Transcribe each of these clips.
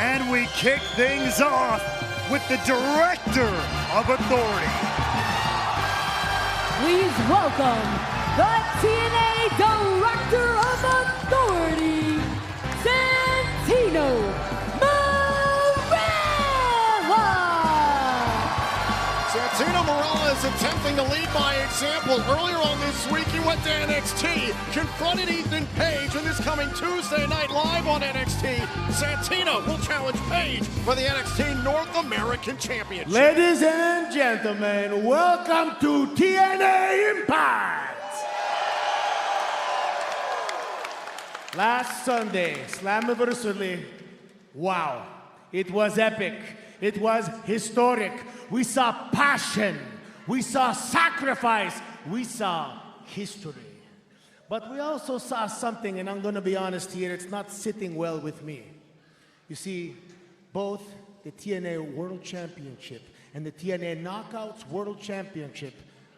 And we kick things off with the Director of Authority. Please welcome the TNA Director of Authority, Santino Marella! Santino Marella is attempting to lead by example. Earlier on this week, he went to NXT, confronted Ethan Page, and this coming Tuesday night live on NXT, Santino will challenge Page for the NXT North American Championship. Ladies and gentlemen, welcome to TNA IMPACT! Last Sunday, Slammiversary, wow, it was epic. It was historic. We saw passion. We saw sacrifice. We saw history. But we also saw something, and I'm going to be honest here, it's not sitting well with me. You see, both the TNA World Championship and the TNA Knockouts World Championship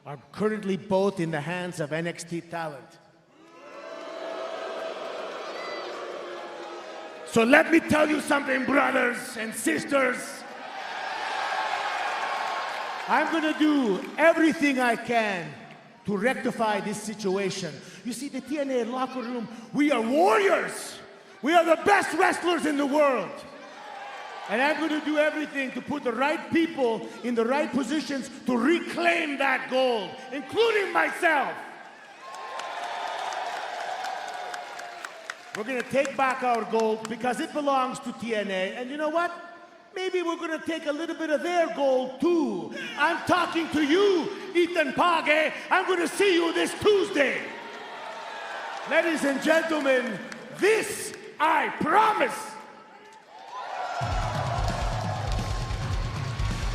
are currently both in the hands of NXT talent. So let me tell you something, brothers and sisters. I'm gonna do everything I can to rectify this situation. You see, the TNA locker room, we are warriors. We are the best wrestlers in the world. And I'm gonna do everything to put the right people in the right positions to reclaim that gold, including myself. We're gonna take back our gold because it belongs to TNA. And you know what? Maybe we're gonna take a little bit of their gold too. I'm talking to you, Ethan Page. I'm gonna see you this Tuesday. Ladies and gentlemen, this I promise.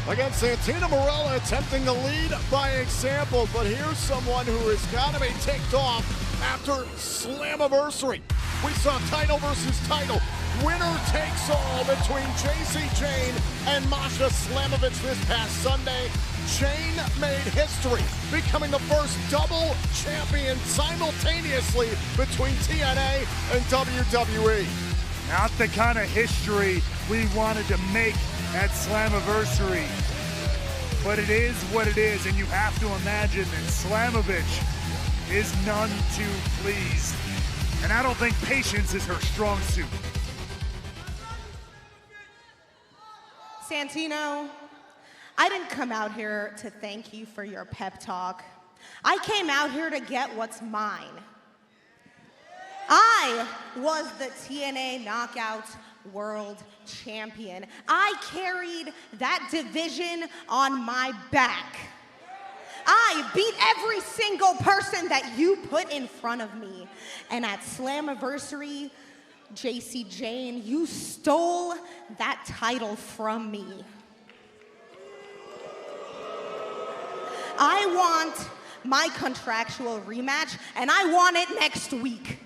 Again, Santino Marella attempting to lead by example, but here's someone who has got to be ticked off after Slammiversary. We saw title versus title. Winner takes all between Jacy, Jayne, and Masha Slamovich this past Sunday. Jayne made history, becoming the first double champion simultaneously between TNA and WWE. Not the kind of history we wanted to make at Slammiversary. But it is what it is, and you have to imagine that Slamovich is none too pleased. And I don't think patience is her strong suit. Santino, I didn't come out here to thank you for your pep talk. I came out here to get what's mine. I was the TNA Knockout World Champion. I carried that division on my back. I beat every single person that you put in front of me. And at Slammiversary, Jacy, Jayne, you stole that title from me. I want my contractual rematch, and I want it next week.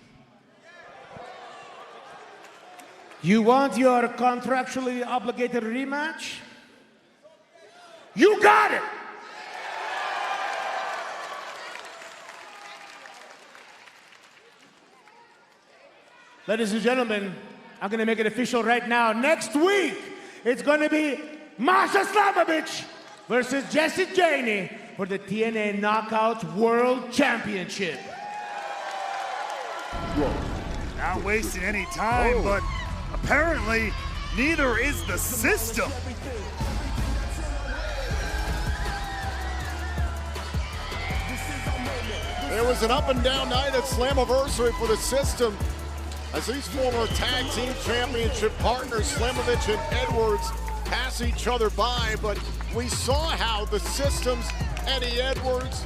You want your contractually obligated rematch? You got it! Ladies and gentlemen, I'm gonna make it official right now. Next week, it's gonna be Masha Slamovich versus Jacy, Jayne for the TNA Knockouts World Championship. Not wasting any time, but apparently neither is the system. It was an up and down night at Slammiversary for the system, as these former tag team championship partners, Slamovich and Edwards, pass each other by. But we saw how the system's Eddie Edwards,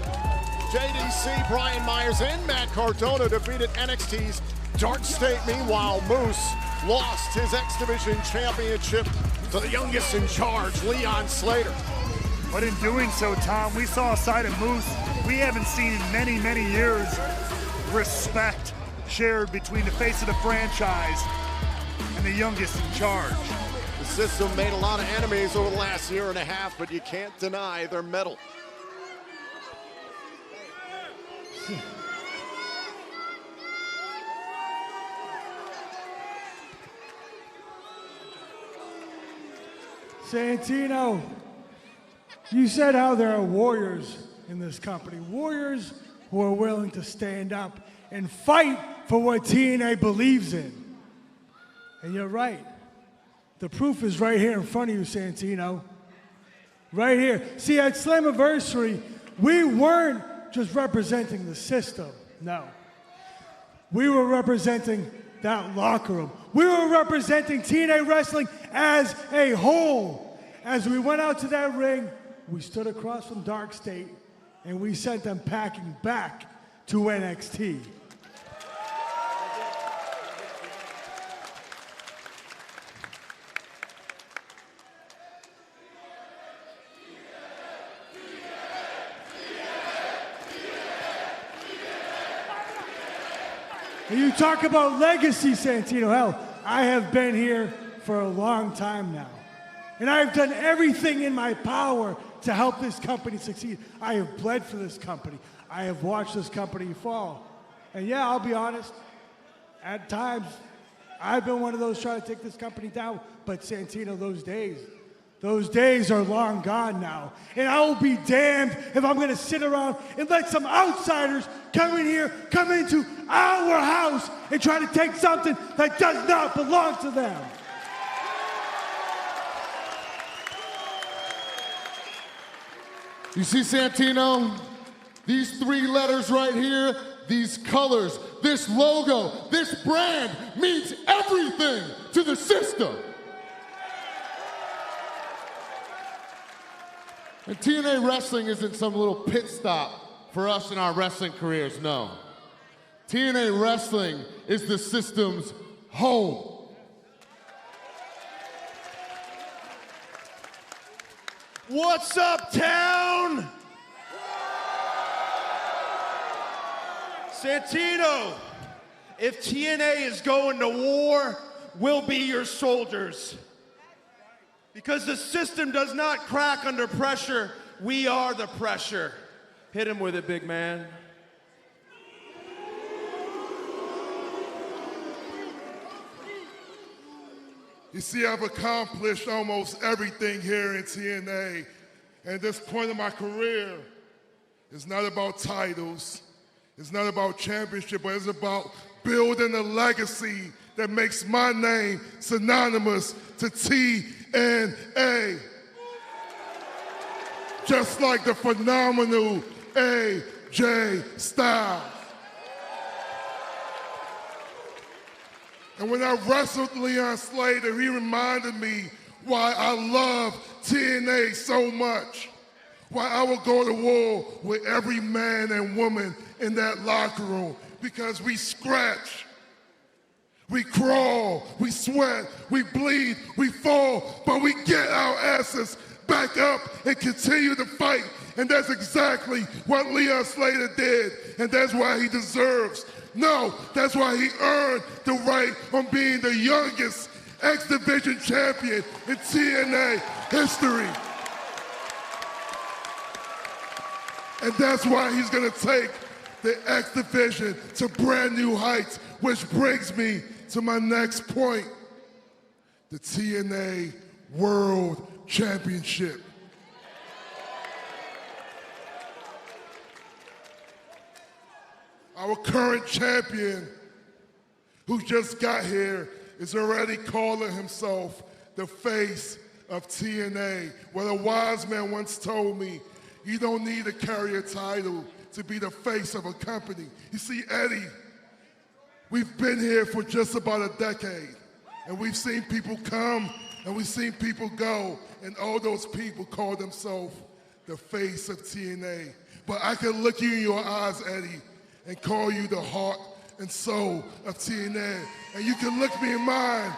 JDC, Brian Myers, and Matt Cardona defeated NXT's Dark State. Meanwhile, Moose lost his X Division championship to the youngest in charge, Leon Slater. But in doing so, Tom, we saw a side of Moose we haven't seen in many, many years. Respect shared between the face of the franchise and the youngest in charge. The system made a lot of enemies over the last year and a half, but you can't deny their mettle. Santino, you said how there are warriors in this company. Warriors who are willing to stand up and fight for what TNA believes in. And you're right. The proof is right here in front of you, Santino. Right here. See, at Slammiversary, we weren't just representing the system. No. We were representing that locker room. We were representing TNA Wrestling as a whole. As we went out to that ring, we stood across from Dark State, and we sent them packing back to NXT. And you talk about legacy, Santino. Hell, I have been here for a long time now. And I've done everything in my power to help this company succeed. I have bled for this company. I have watched this company fall. And yeah, I'll be honest, at times, I've been one of those trying to take this company down. But Santino, those days are long gone now. And I will be damned if I'm gonna sit around and let some outsiders come in here, come into our house and try to take something that does not belong to them. You see, Santino, these three letters right here, these colors, this logo, this brand means everything to the system. And TNA Wrestling isn't some little pit stop for us in our wrestling careers, no. TNA Wrestling is the system's home. What's up, town? Santino, if TNA is going to war, we'll be your soldiers. Because the system does not crack under pressure, we are the pressure. Hit him with it, big man. You see, I've accomplished almost everything here in TNA. And at this point in my career, it's not about titles, it's not about championship, but it's about building a legacy that makes my name synonymous to TNA. Just like the phenomenal AJ Styles. And when I wrestled Leon Slater, he reminded me why I love TNA so much. Why I will go to war with every man and woman in that locker room. Because we scratch, we crawl, we sweat, we bleed, we fall, but we get our asses back up and continue to fight. And that's exactly what Leon Slater did. And that's why he deserves. No, that's why he earned the right on being the youngest X Division champion in TNA history. And that's why he's gonna take the X Division to brand new heights, which brings me to my next point, the TNA World Championship. Our current champion, who just got here, is already calling himself the face of TNA. Well, a wise man once told me, you don't need to carry a title to be the face of a company. You see, Eddie, we've been here for just about a decade, and we've seen people come and we've seen people go, and all those people call themselves the face of TNA. But I can look you in your eyes, Eddie, and call you the heart and soul of TNA. And you can look me in mine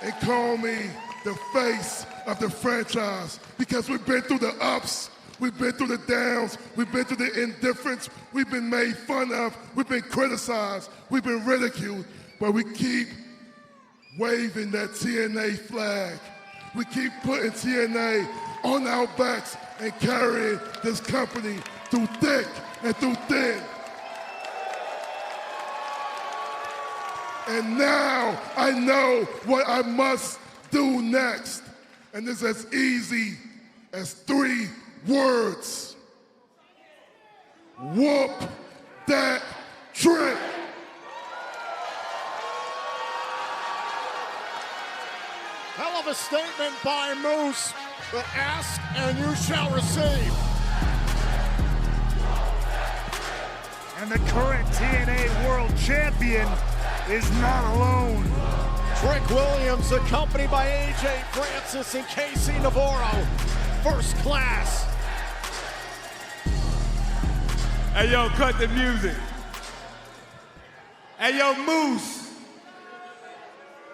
and call me the face of the franchise, because we've been through the ups, we've been through the downs, we've been through the indifference, we've been made fun of, we've been criticized, we've been ridiculed, but we keep waving that TNA flag. We keep putting TNA on our backs and carrying this company through thick and through thin. And now I know what I must do next. and it's as easy as 3 words. Whoop that trick. Hell of a statement by Moose, but ask and you shall receive. And the current TNA World Champion is not alone. Trick Williams accompanied by AJ Francis and Casey Navarro. First class. Hey, yo, cut the music. Hey, yo, Moose,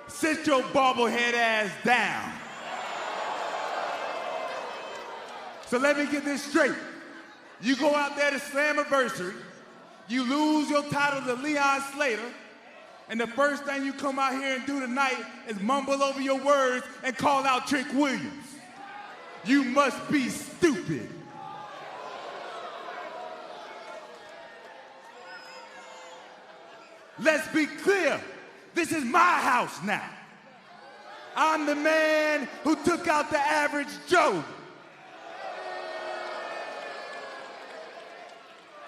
sit your bobblehead ass down. So let me get this straight. You go out there to Slammiversary, you lose your title to Leon Slater, and the first thing you come out here and do tonight is mumble over your words and call out Trick Williams. You must be stupid. Let's be clear, this is my house now. I'm the man who took out the average Joe.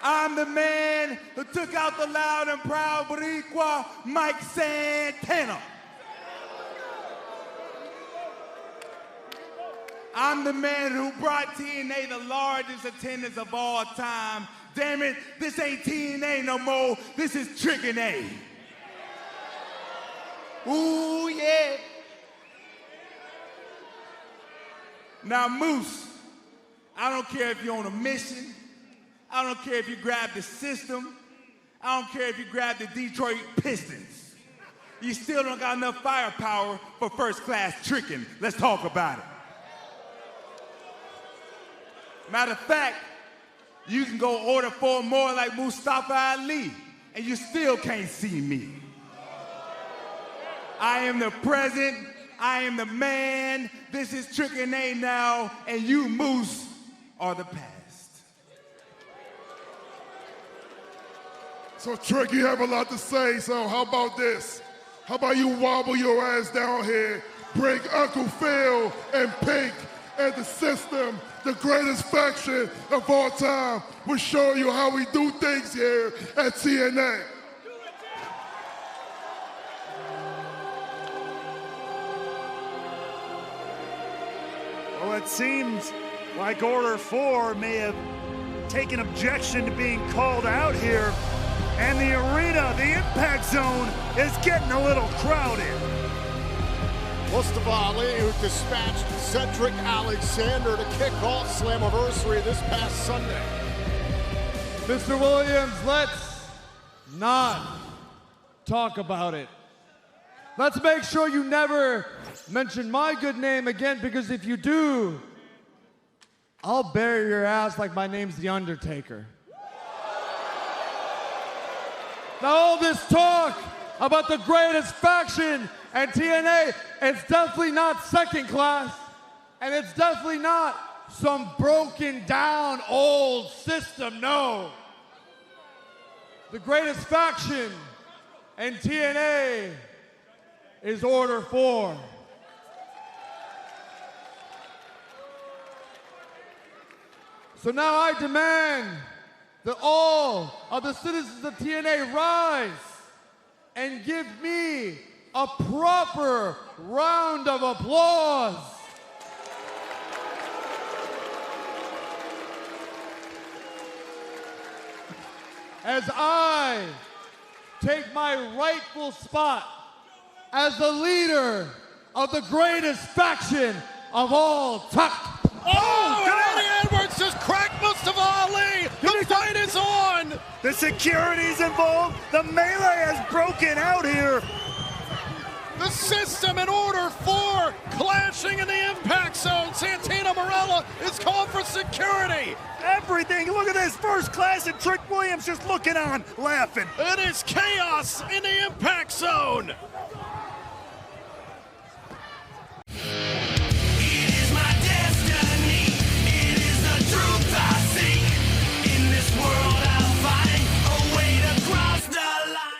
I'm the man who took out the loud and proud Boricua Mike Santana. I'm the man who brought TNA the largest attendance of all time. Damn it, this ain't TNA no more, this is Trick-N-A. Ooh, yeah. Now, Moose, I don't care if you're on a mission. I don't care if you grab the system. I don't care if you grab the Detroit Pistons. You still don't got enough firepower for first-class tricking. Let's talk about it. Matter of fact, you can go order 4 more like Mustafa Ali, and you still can't see me. I am the present, I am the man, this is Trick-N-A now, and you, Moose, are the past. So Trick, you have a lot to say, so how about this? How about you wobble your ass down here, bring Uncle Phil and Pink and the system, the greatest faction of all time. We'll show you how we do things here at TNA. Well, it seems like Order 4 may have taken objection to being called out here, and the arena, the impact zone, is getting a little crowded. Mustafa Ali, who dispatched Cedric Alexander to kick off Slammiversary this past Sunday. Mr. Williams, let's not talk about it. Let's make sure you never mention my good name again, because if you do, I'll bury your ass like my name's The Undertaker. Now all this talk about the greatest faction and TNA, it's definitely not second class, and it's definitely not some broken down old system, no. The greatest faction in TNA is Order 4. So now I demand that all of the citizens of TNA rise and give me a proper round of applause. As I take my rightful spot as the leader of the greatest faction of all time. Oh, and Eddie Edwards just cracked Mustafa Ali. The fight is on. The security's involved. The melee has broken out here. The system in Order 4 clashing in the impact zone. Santino Marella is called for security. Everything. Look at this. First class and Trick Williams just looking on, laughing. It is chaos in the impact zone.